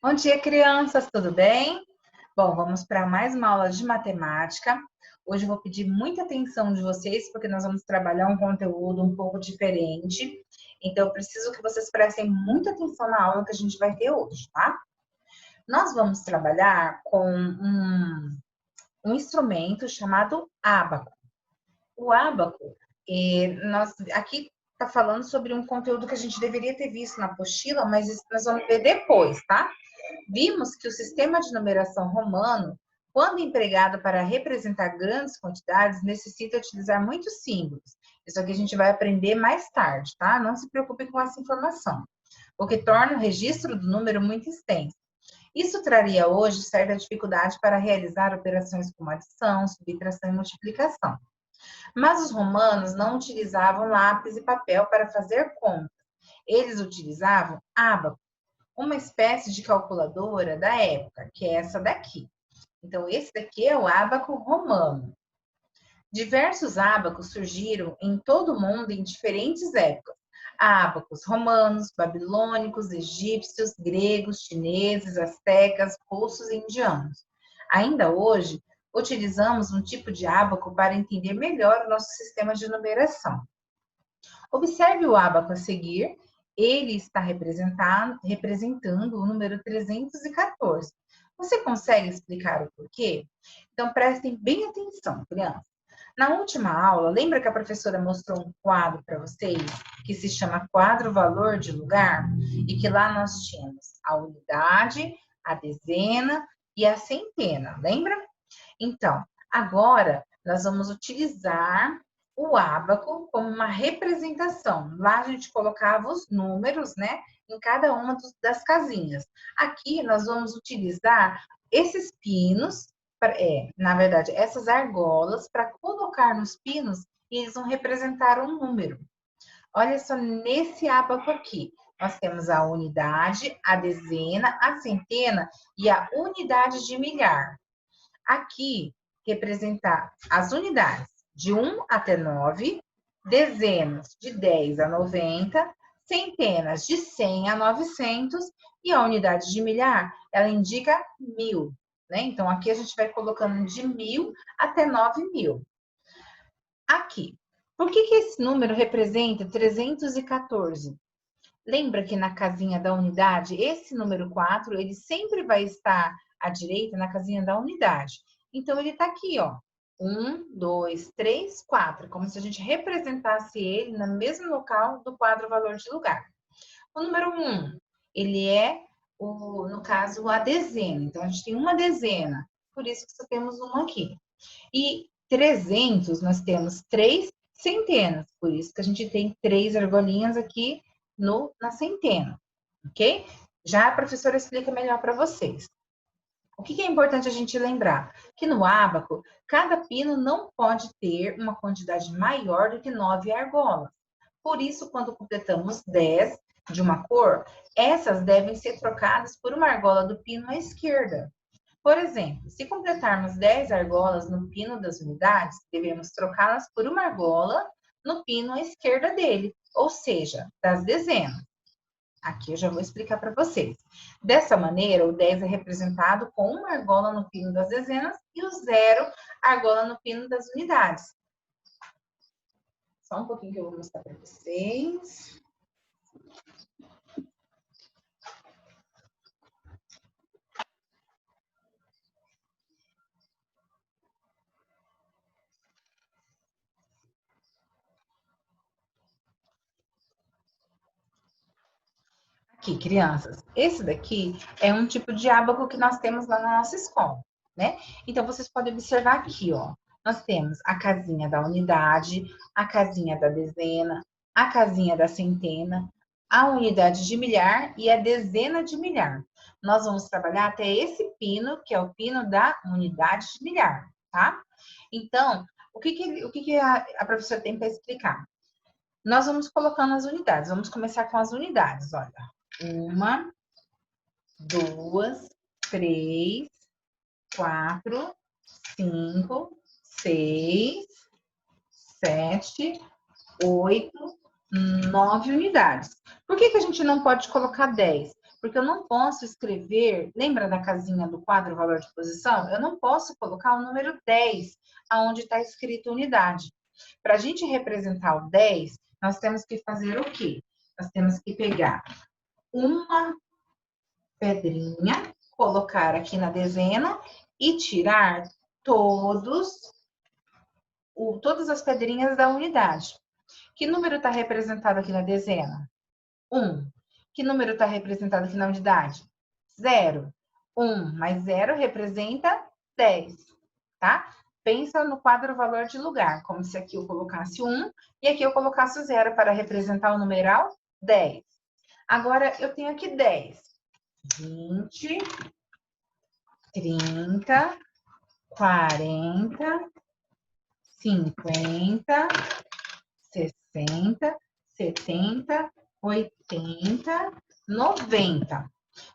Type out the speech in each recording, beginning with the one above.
Bom dia, crianças, tudo bem? Bom, vamos para mais uma aula de matemática. Hoje eu vou pedir muita atenção de vocês, porque nós vamos trabalhar um conteúdo um pouco diferente. Então, eu preciso que vocês prestem muita atenção na aula que a gente vai ter hoje, tá? Nós vamos trabalhar com um instrumento chamado ábaco. O ábaco, aqui está falando sobre um conteúdo que a gente deveria ter visto na apostila, mas isso nós vamos ver depois, tá? Vimos que o sistema de numeração romano, quando empregado para representar grandes quantidades, necessita utilizar muitos símbolos. Isso aqui a gente vai aprender mais tarde, tá? Não se preocupe com essa informação, o que torna o registro do número muito extenso. Isso traria hoje certa dificuldade para realizar operações como adição, subtração e multiplicação. Mas os romanos não utilizavam lápis e papel para fazer contas. Eles utilizavam ábaco, uma espécie de calculadora da época, que é essa daqui. Então, esse daqui é o ábaco romano. Diversos ábacos surgiram em todo o mundo em diferentes épocas. Ábacos romanos, babilônicos, egípcios, gregos, chineses, astecas, russos e indianos. Ainda hoje, utilizamos um tipo de ábaco para entender melhor o nosso sistema de numeração. Observe o ábaco a seguir. Ele está representando o número 314. Você consegue explicar o porquê? Então, prestem bem atenção, crianças. Na última aula, lembra que a professora mostrou um quadro para vocês, que se chama quadro valor de lugar? E que lá nós tínhamos a unidade, a dezena e a centena, lembra? Então, agora nós vamos utilizar o ábaco como uma representação. Lá a gente colocava os números, né, em cada uma das casinhas. Aqui nós vamos utilizar esses pinos, na verdade, essas argolas, para colocar nos pinos e eles vão representar um número. Olha só, nesse ábaco aqui, nós temos a unidade, a dezena, a centena e a unidade de milhar. Aqui, representar as unidades de 1 até 9, dezenas de 10 a 90, centenas de 100 a 900 e a unidade de milhar, ela indica 1000, né? Então, aqui a gente vai colocando de 1000 até 9000. Aqui, por que esse número representa 314? Lembra que na casinha da unidade, esse número 4, ele sempre vai estar à direita na casinha da unidade. Então, ele está aqui, ó. 1, 2, 3, 4. Como se a gente representasse ele no mesmo local do quadro valor de lugar. O número 1, ele é, no caso, a dezena. Então, a gente tem uma dezena. Por isso que só temos uma aqui. E 300, nós temos 3 centenas. Por isso que a gente tem 3 argolinhas aqui na centena, ok? Já a professora explica melhor para vocês. O que é importante a gente lembrar? Que no ábaco, cada pino não pode ter uma quantidade maior do que 9 argolas. Por isso, quando completamos 10 de uma cor, essas devem ser trocadas por uma argola do pino à esquerda. Por exemplo, se completarmos 10 argolas no pino das unidades, devemos trocá-las por uma argola no pino à esquerda dele, ou seja, das dezenas. Aqui eu já vou explicar para vocês. Dessa maneira, o 10 é representado com uma argola no pino das dezenas e o 0 argola no pino das unidades. Só um pouquinho que eu vou mostrar para vocês. Aqui, crianças, esse daqui é um tipo de ábaco que nós temos lá na nossa escola, né? Então, vocês podem observar aqui, ó. Nós temos a casinha da unidade, a casinha da dezena, a casinha da centena, a unidade de milhar e a dezena de milhar. Nós vamos trabalhar até esse pino, que é o pino da unidade de milhar, tá? Então, o que a professora tem para explicar? Nós vamos colocando as unidades. Vamos começar com as unidades, olha. 1, 2, 3, 4, 5, 6, 7, 8, 9 unidades. Por que a gente não pode colocar 10? Porque eu não posso escrever, lembra da casinha do quadro valor de posição? Eu não posso colocar o número 10, aonde está escrito unidade. Para a gente representar o 10, nós temos que fazer o quê? Nós temos que pegar uma pedrinha, colocar aqui na dezena e tirar todas as pedrinhas da unidade. Que número está representado aqui na dezena? 1. Que número está representado aqui na unidade? 0. 1 mais 0 representa 10, tá? Pensa no quadro valor de lugar, como se aqui eu colocasse 1 e aqui eu colocasse o 0 para representar o numeral 10. Agora, eu tenho aqui 10. 20, 30, 40, 50, 60, 70, 80, 90.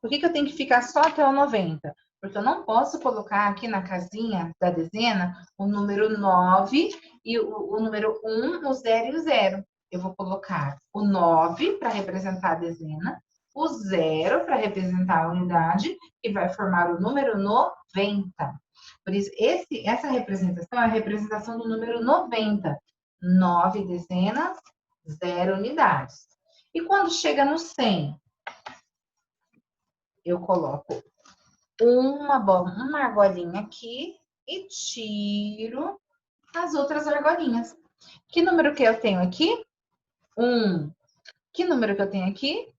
Por que eu tenho que ficar só até o 90? Porque eu não posso colocar aqui na casinha da dezena o número 9 e o número 1, o 0 e o 0. Eu vou colocar o 9 para representar a dezena, o 0 para representar a unidade e vai formar o número 90. Por isso, essa representação é a representação do número 90. 9 dezenas, 0 unidades. E quando chega no 100, eu coloco uma argolinha aqui e tiro as outras argolinhas. Que número que eu tenho aqui? 1. Que número que eu tenho aqui?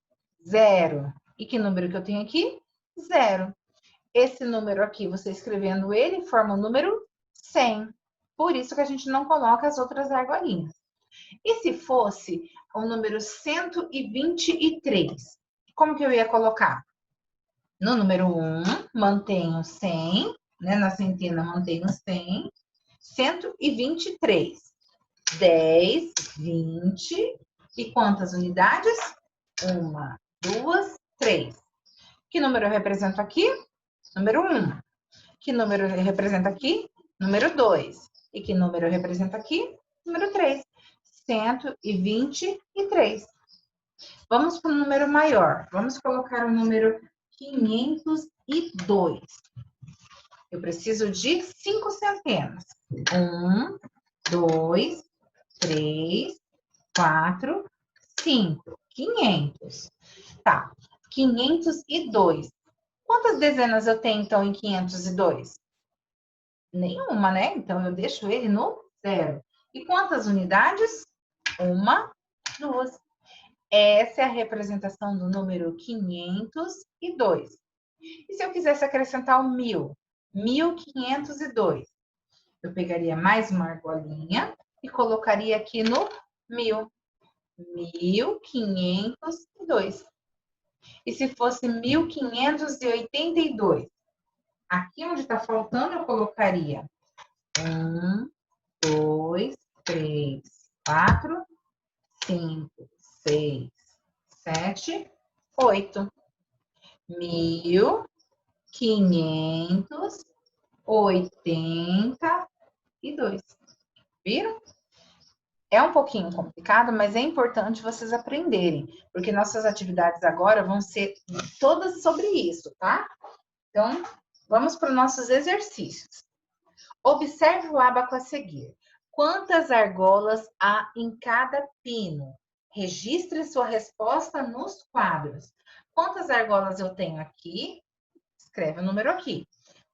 0. E que número que eu tenho aqui? 0. Esse número aqui, você escrevendo ele, forma o número 100. Por isso que a gente não coloca as outras argolinhas. E se fosse o número 123? Como que eu ia colocar? No número 1, mantenho 100, né? Na centena, mantenho 100. 123. 10, 20. E quantas unidades? 1, 2, 3. Que número eu represento aqui? Número 1. Que número eu represento aqui? Número 2. E que número eu represento aqui? Número 3. 123. Vamos para o número maior. Vamos colocar o número 502. Eu preciso de 5 centenas. 1, 2, 3, 4, 5. 500. Tá. 502. Quantas dezenas eu tenho, então, em 502? Nenhuma, né? Então, eu deixo ele no 0. E quantas unidades? 1, 2. Essa é a representação do número 502. E se eu quisesse acrescentar o 1000? 1502. Eu pegaria mais uma argolinha e colocaria aqui no 1000. 1502. E se fosse 1582? Aqui onde está faltando, eu colocaria 1, 2, 3, 4, 5, 6, 7, 8. 1582. Viram? É um pouquinho complicado, mas é importante vocês aprenderem, porque nossas atividades agora vão ser todas sobre isso, tá? Então, vamos para os nossos exercícios. Observe o ábaco a seguir. Quantas argolas há em cada pino? Registre sua resposta nos quadros. Quantas argolas eu tenho aqui? Escreve o número aqui.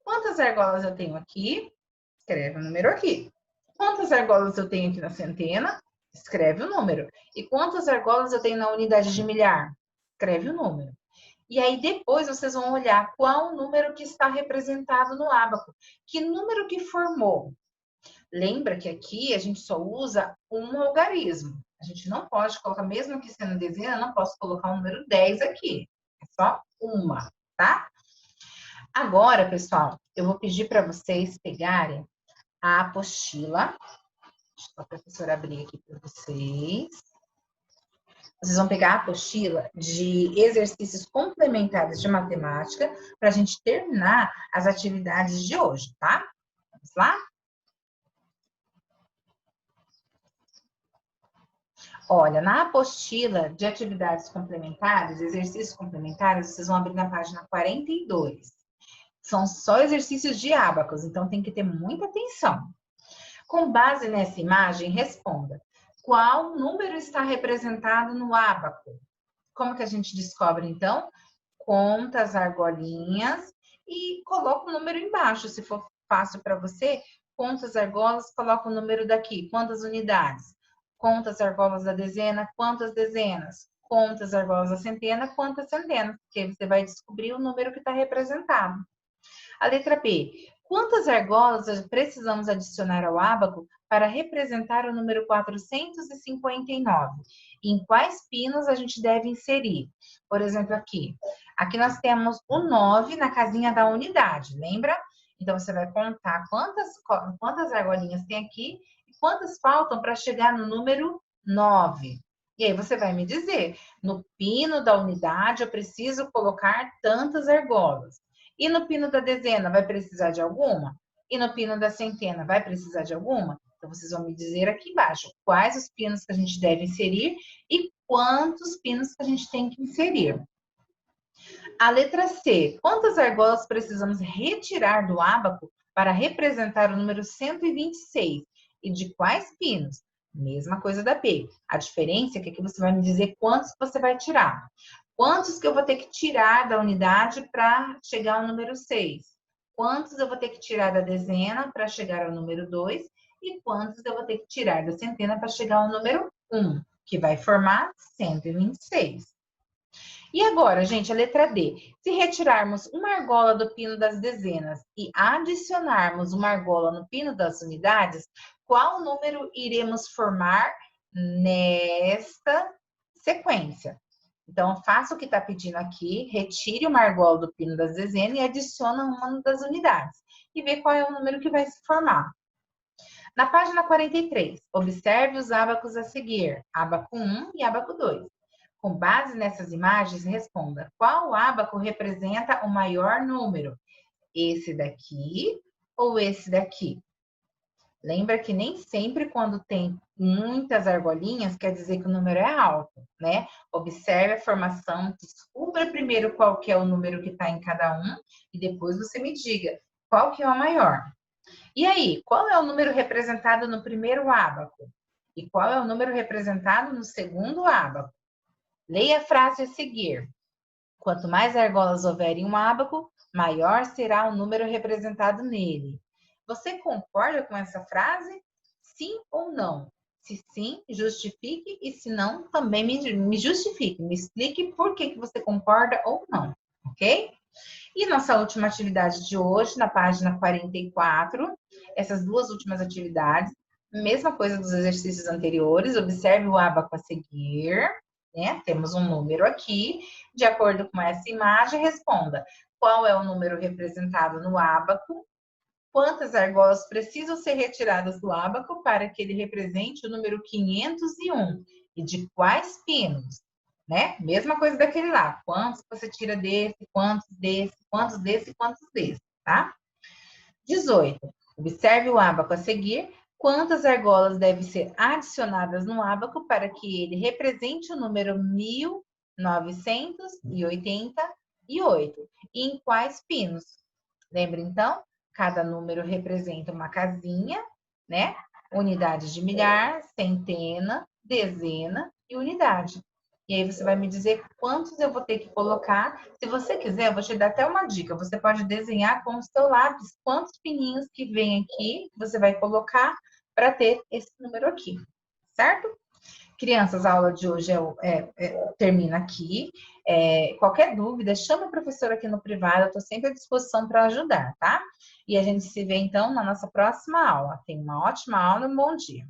Quantas argolas eu tenho aqui? Escreve o número aqui. Quantas argolas eu tenho aqui na centena? Escreve o número. E quantas argolas eu tenho na unidade de milhar? Escreve o número. E aí depois vocês vão olhar qual o número que está representado no ábaco. Que número que formou? Lembra que aqui a gente só usa um algarismo. A gente não pode colocar, mesmo que sendo dezena, não posso colocar o número 10 aqui. É só uma, tá? Agora, pessoal, eu vou pedir para vocês pegarem a apostila. Deixa a professora abrir aqui para vocês. Vocês vão pegar a apostila de exercícios complementares de matemática para a gente terminar as atividades de hoje, tá? Vamos lá? Olha, na apostila de atividades complementares, exercícios complementares, vocês vão abrir na página 42. São só exercícios de ábacos, então tem que ter muita atenção. Com base nessa imagem, responda: qual número está representado no ábaco? Como que a gente descobre, então? Conta as argolinhas e coloca o número embaixo. Se for fácil para você, conta as argolas, coloca o número daqui. Quantas unidades? Conta as argolas da dezena, quantas dezenas? Conta as argolas da centena, quantas centenas? Porque você vai descobrir o número que está representado. A letra B. Quantas argolas precisamos adicionar ao ábaco para representar o número 459? E em quais pinos a gente deve inserir? Por exemplo, aqui. Aqui nós temos o 9 na casinha da unidade, lembra? Então, você vai contar quantas argolinhas tem aqui e quantas faltam para chegar no número 9. E aí você vai me dizer, no pino da unidade eu preciso colocar tantas argolas. E no pino da dezena, vai precisar de alguma? E no pino da centena, vai precisar de alguma? Então, vocês vão me dizer aqui embaixo quais os pinos que a gente deve inserir e quantos pinos que a gente tem que inserir. A letra C. Quantas argolas precisamos retirar do ábaco para representar o número 126? E de quais pinos? Mesma coisa da B. A diferença é que aqui você vai me dizer quantos você vai tirar. Quantos que eu vou ter que tirar da unidade para chegar ao número 6? Quantos eu vou ter que tirar da dezena para chegar ao número 2? E quantos eu vou ter que tirar da centena para chegar ao número 1, que vai formar 126. E agora, gente, a letra D. Se retirarmos uma argola do pino das dezenas e adicionarmos uma argola no pino das unidades, qual número iremos formar nesta sequência? Então, faça o que está pedindo aqui, retire uma argola do pino das dezenas e adicione uma das unidades. E vê qual é o número que vai se formar. Na página 43, observe os ábacos a seguir, ábaco 1 e ábaco 2. Com base nessas imagens, responda: qual ábaco representa o maior número? Esse daqui ou esse daqui? Lembra que nem sempre quando tem muitas argolinhas quer dizer que o número é alto, né? Observe a formação, descubra primeiro qual que é o número que está em cada um e depois você me diga qual que é o maior. E aí, qual é o número representado no primeiro ábaco? E qual é o número representado no segundo ábaco? Leia a frase a seguir. Quanto mais argolas houver em um ábaco, maior será o número representado nele. Você concorda com essa frase? Sim ou não? Se sim, justifique, e se não, também me justifique. Me explique por que você concorda ou não, ok? E nossa última atividade de hoje, na página 44, essas duas últimas atividades, mesma coisa dos exercícios anteriores, observe o ábaco a seguir, né? Temos um número aqui, de acordo com essa imagem, responda: qual é o número representado no ábaco? Quantas argolas precisam ser retiradas do ábaco para que ele represente o número 501? E de quais pinos? Né? Mesma coisa daquele lá. Quantos você tira desse, quantos desse, quantos desse, quantos desse, tá? 18. Observe o ábaco a seguir. Quantas argolas devem ser adicionadas no ábaco para que ele represente o número 1988? E em quais pinos? Lembra, então? Cada número representa uma casinha, né? Unidade de milhar, centena, dezena e unidade. E aí você vai me dizer quantos eu vou ter que colocar. Se você quiser, eu vou te dar até uma dica. Você pode desenhar com o seu lápis quantos pininhos que vem aqui, você vai colocar para ter esse número aqui, certo? Crianças, a aula de hoje termina aqui. Qualquer dúvida, chama a professora aqui no privado, eu estou sempre à disposição para ajudar, tá? E a gente se vê, então, na nossa próxima aula. Tenha uma ótima aula e um bom dia.